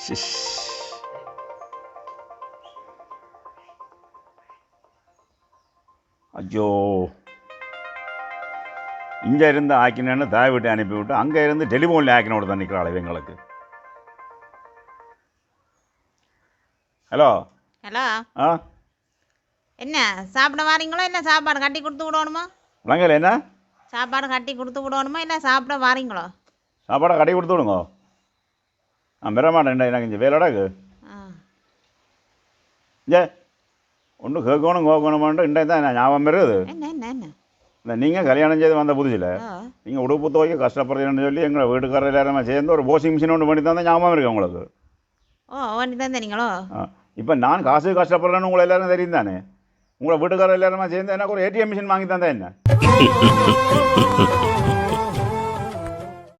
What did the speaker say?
ஷிஷ். ஐயோ இங்கே இருந்து ஆக்கினேன்னு தாய் விட்டு அனுப்பிவிட்டு அங்கே இருந்து டெலிஃபோனில் ஆக்கினோட தான் நிற்கிறாள் இவங்களுக்கு. ஹலோ ஹலோ, ஆ என்ன சாப்பிட வாரீங்களோ இல்லை சாப்பாடு கட்டி கொடுத்து விடணுமா? விளங்கல என்ன சாப்பாடு கட்டி கொடுத்து விடணுமா இல்லை சாப்பிட வாரீங்களோ? சாப்பாடை கட்டி கொடுத்து விடுங்க. நான் பெற மாட்டேன், எனக்கு இங்கே வேலைடாக்கு ஏ ஒன்று கேட்கணும் கோக்கணுமான்ட்டு இன்றைய தான் நான் ஞாபகம் வருது. என்ன என்ன என்ன இந்த நீங்கள் கல்யாணம் செய்து வந்த புதுசில் நீங்கள் உடுப்பு துவைக்க கஷ்டப்படுறீங்கன்னு சொல்லி எங்களை வீட்டுக்காரர் எல்லாருமே சேர்ந்து ஒரு வாஷிங் மிஷின் ஒன்று பண்ணி தான் ஞாபகம் இருக்கு உங்களுக்கு. வண்டி தான் தரீங்களோ? இப்போ நான் காசு கஷ்டப்படுறேன்னு உங்களை எல்லாரும் தெரியும் தானே. உங்களை வீட்டுக்காரர் எல்லாருமே சேர்ந்து எனக்கு ஒரு ஏடிஎம் மிஷின் வாங்கி தந்தேன் என்ன